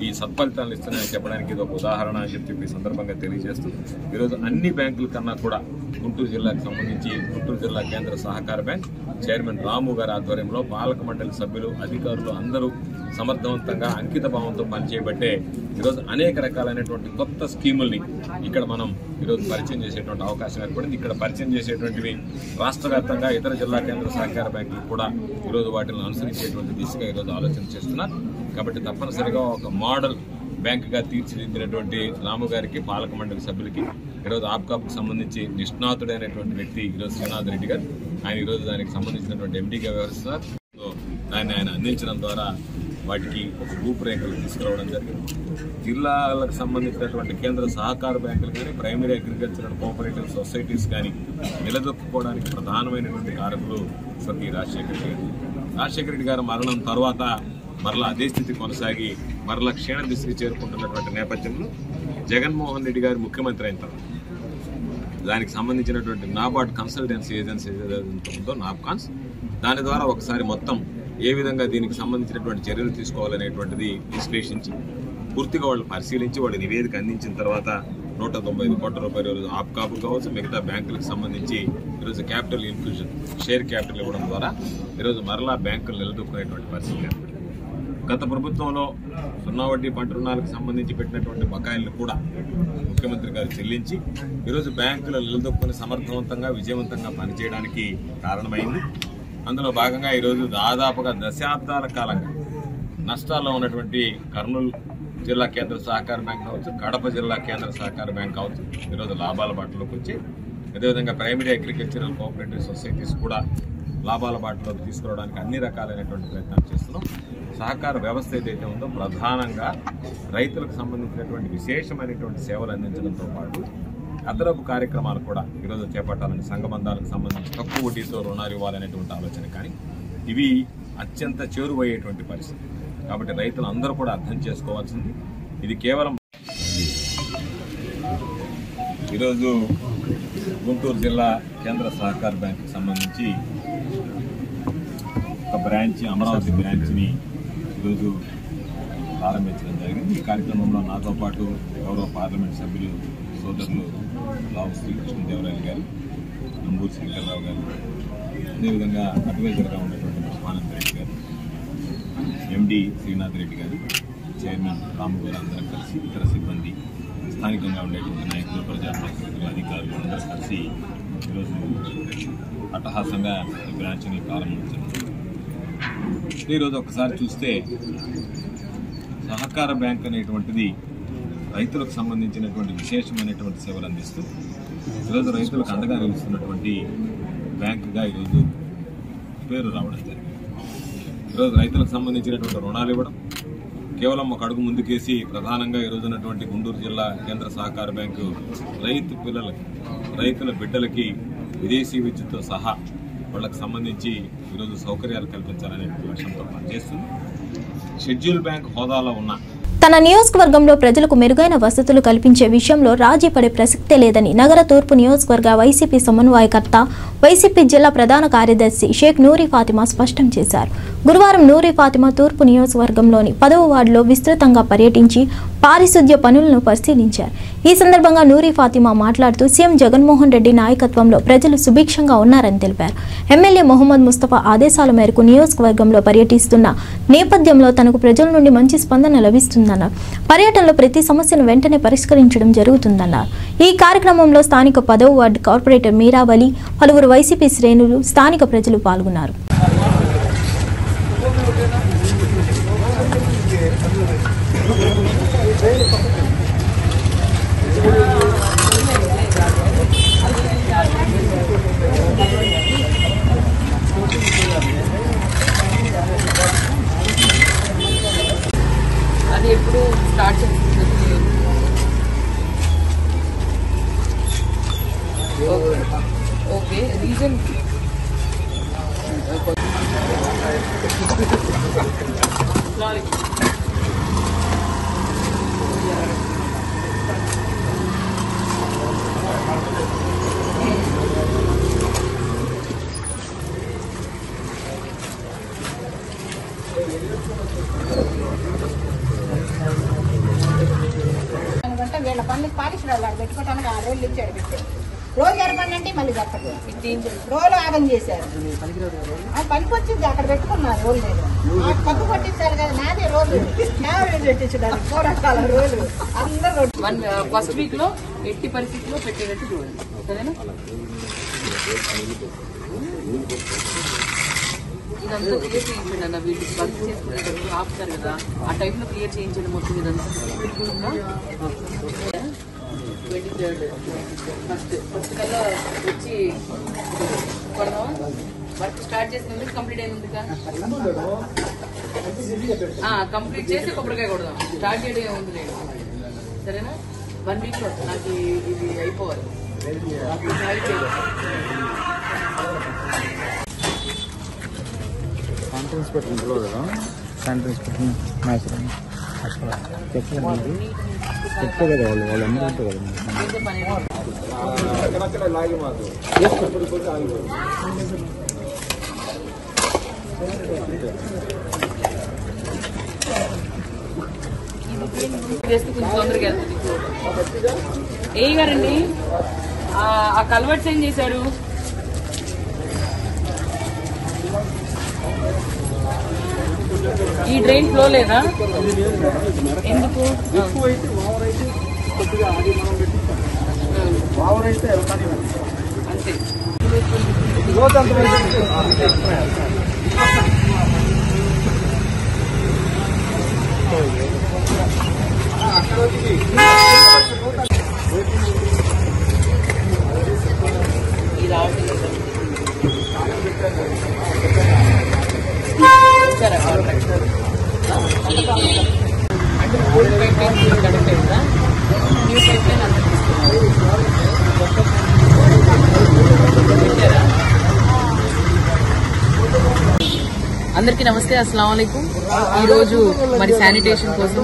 ఈ సత్ఫలితాలను ఇస్తున్నాయని చెప్పడానికి ఇది ఒక ఉదాహరణ అని చెప్పి సందర్భంగా తెలియజేస్తూ ఈరోజు అన్ని బ్యాంకుల కన్నా కూడా గుంటూరు జిల్లాకు సంబంధించి గుంటూరు జిల్లా కేంద్ర సహకార బ్యాంక్ చైర్మన్ రాము గారి ఆధ్వర్యంలో పాలక మండలి సభ్యులు, అధికారులు అందరూ సమర్థవంతంగా అంకిత భావంతో పనిచేయబట్టే ఈరోజు అనేక రకాలైనటువంటి కొత్త స్కీముల్ని ఇక్కడ మనం ఈరోజు పరిచయం చేసేటువంటి అవకాశం ఏర్పడింది. ఇక్కడ పరిచయం చేసేటువంటివి రాష్ట్ర వ్యాప్తంగా ఇతర జిల్లా కేంద్ర సహకార బ్యాంకులు కూడా ఈరోజు వాటిని అనుసరించేటువంటి దిశగా ఈరోజు ఆలోచన చేస్తున్నారు. కాబట్టి తప్పనిసరిగా ఒక మోడల్ బ్యాంకుగా తీర్చిదిద్దినటువంటి రాము గారికి, పాలక మండలి సభ్యులకి, ఈరోజు ఆప్కాప్కి సంబంధించి నిష్ణాతుడైనటువంటి వ్యక్తి ఈరోజు శ్రీనాథ్ రెడ్డి గారు, ఆయన ఈరోజు దానికి సంబంధించినటువంటి ఎండీగా వ్యవహరిస్తున్నారు. దాన్ని ఆయన అందించడం ద్వారా వాటికి ఒక రూపురేఖలు తీసుకురావడం జరిగింది. జిల్లాలకు సంబంధించినటువంటి కేంద్ర సహకార బ్యాంకులు కానీ, primary agriculture and cooperative societies కానీ నిలదొక్కుకోవడానికి ప్రధానమైనటువంటి కారకులు స్వర్గీయ రాజశేఖర రెడ్డి గారు మరణం తర్వాత మరలా అదే స్థితి కొనసాగి మరలా క్షీణ దిశకి చేరుకుంటున్నటువంటి నేపథ్యంలో జగన్మోహన్ రెడ్డి గారు ముఖ్యమంత్రి అయిన తర్వాత దానికి సంబంధించినటువంటి నాబార్డ్ కన్సల్టెన్సీ ఏజెన్సీ ఏదైతే ఉందో నాబ్కాన్స్, దాని ద్వారా ఒకసారి మొత్తం ఏ విధంగా దీనికి సంబంధించినటువంటి చర్యలు తీసుకోవాలనేటువంటిది విశ్లేషించి పూర్తిగా వాళ్ళు పరిశీలించి వాళ్ళు నివేదిక అందించిన తర్వాత 195 కోట్ల రూపాయలు ఈరోజు ఆప్కాపు కావచ్చు, మిగతా బ్యాంకులకు సంబంధించి ఈరోజు క్యాపిటల్ ఇన్ఫ్యూజన్, షేర్ క్యాపిటల్ ఇవ్వడం ద్వారా ఈరోజు మరలా బ్యాంకులు నిలదొక్కునేటువంటి పరిస్థితి ఏర్పడింది. గత ప్రభుత్వంలో 0 వడ్డీ పంట రుణాలకు సంబంధించి పెట్టినటువంటి బకాయిలను కూడా ముఖ్యమంత్రి గారు చెల్లించి ఈరోజు బ్యాంకులు నిలదొక్కుని సమర్థవంతంగా విజయవంతంగా పనిచేయడానికి కారణమైంది. అందులో భాగంగా ఈరోజు దాదాపుగా దశాబ్దాల కాలంగా నష్టాల్లో ఉన్నటువంటి కర్నూలు జిల్లా కేంద్ర సహకార బ్యాంక్ కావచ్చు, కడప జిల్లా కేంద్ర సహకార బ్యాంక్ కావచ్చు ఈరోజు లాభాల బాటలోకి వచ్చి, అదేవిధంగా ప్రైమరీ అగ్రికల్చరల్ కోఆపరేటివ్ సొసైటీస్ కూడా లాభాల బాటలోకి తీసుకురావడానికి అన్ని రకాలైనటువంటి ప్రయత్నాలు చేస్తున్నాం. సహకార వ్యవస్థ ఏదైతే ఉందో ప్రధానంగా రైతులకు సంబంధించినటువంటి విశేషమైనటువంటి సేవలు అందించడంతో పాటు అదనపు కార్యక్రమాలు కూడా ఈరోజు చేపట్టాలని, సంఘబంధాలకు సంబంధించి తక్కువ వడ్డీతో రుణాలు ఇవ్వాలనేటువంటి ఆలోచన కానీ ఇవి అత్యంత చేరువయ్యేటువంటి పరిస్థితి. కాబట్టి రైతులు అందరూ కూడా అర్థం చేసుకోవాల్సింది ఇది కేవలం ఈరోజు గుంటూరు జిల్లా కేంద్ర సహకార బ్యాంకుకి సంబంధించి ఒక బ్రాంచ్, అమరావతి బ్రాంచ్ని ఈరోజు ప్రారంభించడం జరిగింది. ఈ కార్యక్రమంలో నాతో పాటు గౌరవ పార్లమెంట్ సభ్యులు సోదరులు లావు శ్రీ కృష్ణదేవరాయలు గారు, నంబూరు శంకర్రావు గారు, అదేవిధంగా అడ్వైజర్గా ఉన్నటువంటి ఆనంద్ రెడ్డి గారు, ఎండి శ్రీనాథ్ రెడ్డి గారు, చైర్మన్ రాము గారు అందరూ కలిసి, ఇతర సిబ్బంది, స్థానికంగా ఉండేటువంటి నాయకులు, ప్రజాప్రతినిధులు, అధికారులు అందరూ కలిసి ఈరోజు అట్టహాసంగా ఈ బ్రాంచ్ని ప్రారంభించారు. ఈరోజు ఒకసారి చూస్తే సహకార బ్యాంక్ అనేటువంటిది రైతులకు సంబంధించినటువంటి విశేషమైనటువంటి సేవలు అందిస్తూ ఈరోజు రైతులకు అండగా నిలుస్తున్నటువంటి బ్యాంకుగా ఈరోజు పేరు రావడం జరిగింది. ఈరోజు రైతులకు సంబంధించినటువంటి రుణాలు ఇవ్వడం, కేవలం ఒక అడుగు ముందుకేసి ప్రధానంగా ఈరోజు ఉన్నటువంటి గుంటూరు జిల్లా కేంద్ర సహకార బ్యాంకు రైతు పిల్లలకి, రైతుల బిడ్డలకి విదేశీ విద్యుత్తో సహా వాళ్ళకి సంబంధించి ఈరోజు సౌకర్యాలు కల్పించాలనే లక్ష్యంతో పనిచేస్తుంది. షెడ్యూల్ బ్యాంక్ హోదాలో ఉన్న తన నియోజకవర్గంలో ప్రజలకు మెరుగైన వసతులు కల్పించే విషయంలో రాజీ పడే ప్రసక్తే లేదని నగర తూర్పు నియోజకవర్గ వైసీపీ సమన్వయకర్త వైసీపీ జిల్లా ప్రధాన కార్యదర్శి షేక్ నూరి ఫాతిమా స్పష్టం చేశారు. గురువారం నూరి ఫాతిమా తూర్పు నియోజకవర్గంలోని 10వ వార్డులో విస్తృతంగా పర్యటించి పారిశుద్ధ్య పనులను పరిశీలించారు. ఈ సందర్భంగా నూరి ఫాతిమా మాట్లాడుతూ సీఎం జగన్మోహన్ రెడ్డి నాయకత్వంలో ప్రజలు సుభిక్షంగా ఉన్నారని తెలిపారు. ఎమ్మెల్యే మొహమ్మద్ ముస్తఫా ఆదేశాల మేరకు నియోజకవర్గంలో పర్యటిస్తున్న నేపథ్యంలో తనకు ప్రజల నుండి మంచి స్పందన లభిస్తుందన్నారు. పర్యటనలో ప్రతి సమస్యను వెంటనే పరిష్కరించడం జరుగుతుందన్నారు. ఈ కార్యక్రమంలో స్థానిక 10వ వార్డు కార్పొరేటర్ మీరావలి, పలువురు వైసీపీ శ్రేణులు, స్థానిక ప్రజలు పాల్గొన్నారు. అది ఎప్పుడు స్టార్ట్ చేస్తుంది? ఓకే, రీజన్ వీళ్ళ పనులకు పాలిస్తున్నారు. పెట్టుకోవడానికి 6 రోజులు ఇచ్చాడు. పెట్టాడు రోజు ఎరపండి అంటే మళ్ళీ చెప్పండి. రోజులు ఆగం చేశారు. అది పనికి వచ్చింది, అక్కడ పెట్టుకున్నారు. రోజు లేదు, పప్పు పట్టించారు కదా, నాదే రోజు పెట్టించడానికి 4 రకాల రోజులు అందరూ. ఫస్ట్ వీక్ లో ఎట్టి పరిస్థితుల్లో పెట్టేటట్టు చూడండి, సరేనా? ఇదంతా క్లియర్ చేయించండి అన్న. వీటికి వర్క్ చేసుకునేటప్పుడు ఆపుతారు కదా, ఆ టైంలో క్లియర్ చేయించండి మొత్తం ఇదంతా. 23rd ఫస్ట్ కల్లా వచ్చి కొడదామా? వర్క్ స్టార్ట్ చేసినందుకు కంప్లీట్ అయినందుక కంప్లీట్ చేసి కొబ్బరికాయ కొడదాం. స్టార్ట్ చేయడం ఏముంది లేదు, సరేనా? 1 వీక్ లో నాకు ఇది అయిపోవాలి. శానిటరీ ఇన్స్పెక్టర్ ఇంట్లో కదా, శానిటరీ ఇన్స్పెక్టర్ మ్యాచ్ చెప్తే కదా వాళ్ళు అన్నీ ఉంటారు కదా. చేస్తే కొంచెం తొందరగా వెళ్తుంది. ఏ గారండి ఆ కల్వర్ట్స్ ఏం చేశారు? ఈ డ్రైన్ ఫ్లో లేదా? ఎందుకు? అంతే. అంటే ఓల్డ్ పైప్ లైన్ కనెక్ట్ అయిందా? న్యూ పైప్ లైన్ అంత పెట్టారా? అందరికీ నమస్తే, అస్సలాము అలైకుం. ఈరోజు మరి శానిటేషన్ కోసం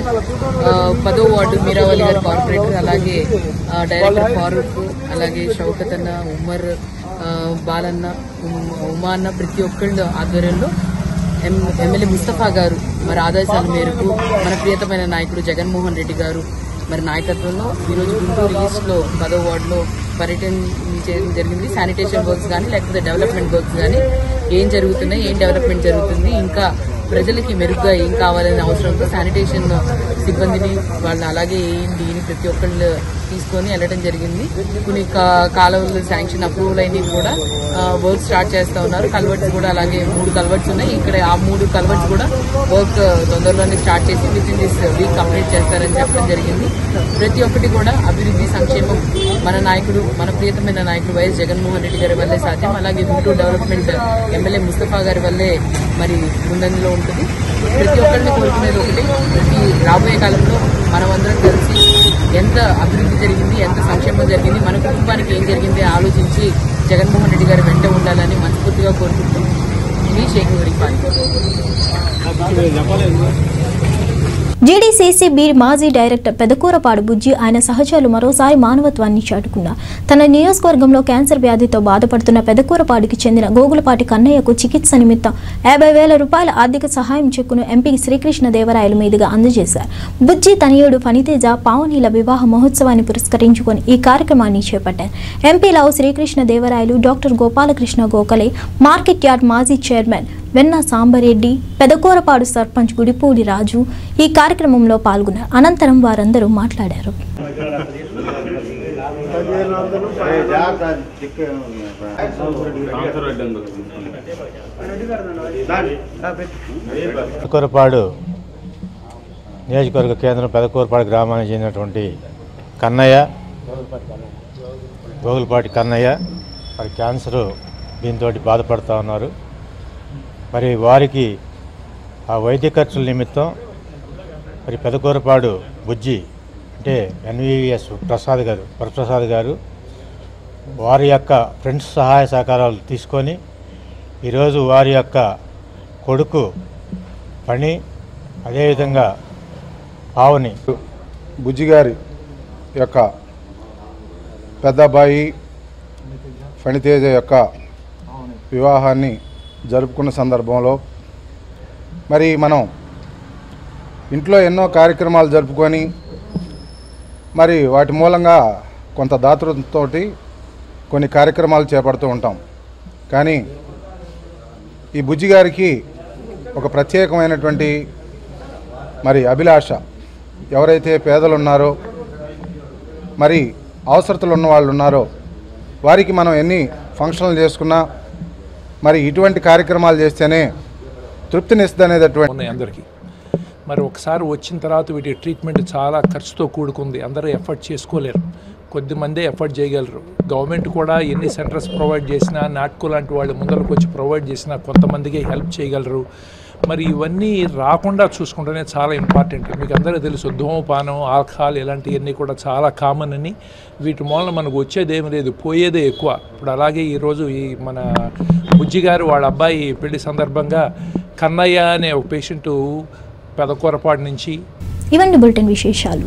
10వ వార్డు మీరావలి గారు కార్పొరేటర్, అలాగే డైరెక్టర్ ఫారూక్, అలాగే షౌకత్ అన్న, ఉమర్, బాలన్న, ఉమా అన్న, ప్రతి ఒక్కళ్ళు ఆధ్వర్యంలో ఎమ్మెల్యే ముస్తఫా గారు మరి ఆదేశాల మేరకు మన ప్రియతమైన నాయకుడు జగన్మోహన్ రెడ్డి గారు మరి నాయకత్వంలో ఈరోజు గుంటూరు ఈస్ట్లో 10వ వార్డులో పర్యటన చేయడం జరిగింది. శానిటేషన్ వర్క్స్ కానీ లేకపోతే డెవలప్మెంట్ వర్క్స్ కానీ ఏం జరుగుతున్నాయి, ఏం డెవలప్మెంట్ జరుగుతుంది, ఇంకా ప్రజలకి మెరుగ్గా ఏం కావాలనే అవసరంతో శానిటేషన్ సిబ్బందిని వాళ్ళని అలాగే ఏంటి ప్రతి ఒక్కళ్ళు తీసుకొని వెళ్ళడం జరిగింది. కొన్ని కాలువలు శాంక్షన్ అప్రూవల్ అయినవి కూడా వర్క్ స్టార్ట్ చేస్తూ ఉన్నారు. కల్వర్ట్స్ కూడా అలాగే 3 కల్వర్ట్స్ ఉన్నాయి. ఇక్కడ ఆ 3 కల్వర్ట్స్ కూడా వర్క్ తొందరలోనే స్టార్ట్ చేసి with in this week complete చేస్తారని చెప్పడం జరిగింది. ప్రతి ఒక్కటి కూడా అభివృద్ధి, సంక్షేమం మన నాయకుడు, మన ప్రియతమైన నాయకుడు వైఎస్ జగన్మోహన్ రెడ్డి గారి వల్లే సాధ్యం. అలాగే గుంటూరు డెవలప్మెంట్ ఎమ్మెల్యే ముస్తఫా గారి వల్లే మరి ముందంజలో ఉంటుంది. ప్రతి ఒక్కరిని కోరుకునేది ఒకటి, ప్రతి రాబోయే కాలంలో మనమందరం కలిసి ఎంత అభివృద్ధి జరిగింది, ఎంత సంక్షేమం జరిగింది, మన కుటుంబానికి ఏం జరిగింది ఆలోచించి జగన్మోహన్ రెడ్డి గారి వెంట ఉండాలని మనస్ఫూర్తిగా కోరుకుంటూ మీ షేక్ నూరి ఫాతిమా. జీడీసీసీ మాజీ డైరెక్టర్ పెదకూరపాడు బుజ్జి ఆయన సహచరులు మరోసారి మానవత్వాన్ని చాటుకున్నారు. తన నియోజకవర్గంలో క్యాన్సర్ వ్యాధితో బాధపడుతున్న పెదకూరపాడుకి చెందిన గోగులపాటి కన్నయ్యకు చికిత్స నిమిత్తం 50,000 రూపాయల ఆర్థిక సహాయం చెక్కును ఎంపీ శ్రీకృష్ణదేవరాయలు మీదుగా అందజేశారు. బుజ్జి తనయుడు ఫణితేజ పావనీల వివాహ మహోత్సవాన్ని పురస్కరించుకొని ఈ కార్యక్రమాన్ని చేపట్టారు. ఎంపీలావు Srikrishnadevarayalu, doctor Gopalakrishna Gokhale, market yard మాజీ చైర్మన్ వెన్న సాంబరెడ్డి, పెదకూరపాడు సర్పంచ్ గుడిపూడి రాజు ఈ కార్యక్రమంలో పాల్గొన్నారు. అనంతరం వారందరూ మాట్లాడారు. పెదకూరపాడు నియోజకవర్గ కేంద్రం పెదకూరపాడు గ్రామానికి చెందినటువంటి కన్నయ్య, గోగులపాటి కన్నయ్య మరి క్యాన్సర్ దీంతో బాధపడుతూ ఉన్నారు. మరి వారికి ఆ వైద్య ఖర్చుల నిమిత్తం మరి పెదకూరపాడు బుజ్జి అంటే ఎన్విఎస్ వరప్రసాద్ గారు వారి యొక్క ఫ్రెండ్స్ సహాయ సహకారాలు తీసుకొని ఈరోజు వారి యొక్క కొడుకు పని అదేవిధంగా పావని బుజ్జి గారి యొక్క పెద్ద అబ్బాయి ఫణితేజ యొక్క వివాహాన్ని జరుపుకున్న సందర్భంలో మరి మనం ఇంట్లో ఎన్నో కార్యక్రమాలు జరుపుకొని మరి వాటి మూలంగా కొంత దాతృత్వంతో కొన్ని కార్యక్రమాలు చేపడుతూ ఉంటాం. కానీ ఈ బుజ్జి గారికి ఒక ప్రత్యేకమైనటువంటి మరి అభిలాష, ఎవరైతే పేదలు ఉన్నారో మరి అవసరతలు ఉన్న వాళ్ళు ఉన్నారో వారికి మనం ఎన్ని ఫంక్షన్లు చేసుకున్నా మరి ఇటువంటి కార్యక్రమాలు చేస్తేనే తృప్తినిస్తుంది అనేటటువంటి అందరికీ మరి ఒకసారి వచ్చిన తర్వాత వీటి ట్రీట్మెంట్ చాలా ఖర్చుతో కూడుకుంది. అందరూ ఎఫర్ట్ చేసుకోలేరు, కొద్దిమందే ఎఫర్ట్ చేయగలరు. గవర్నమెంట్ కూడా ఎన్ని సెంటర్స్ ప్రొవైడ్ చేసినా, నాట్కో లాంటి వాళ్ళు ముందరకు వచ్చి ప్రొవైడ్ చేసినా కొంతమందికి హెల్ప్ చేయగలరు. మరి ఇవన్నీ రాకుండా చూసుకుంటేనే చాలా ఇంపార్టెంట్. మీకు అందరికీ తెలుసు, ధూమపానం, ఆల్కహాల్ ఇలాంటివన్నీ కూడా చాలా కామన్ అని. వీటి మూలన మనకు వచ్చేది ఏమి లేదు, పోయేదే ఎక్కువ. ఇప్పుడు అలాగే ఈరోజు ఈ మన బుజ్జి గారు వాళ్ళ అబ్బాయి పెళ్లి సందర్భంగా కన్నయ్య అనే ఒక పేషెంటు పెదకూరపాడు నుంచి. ఇవన్నీ బులెటిన్ విశేషాలు.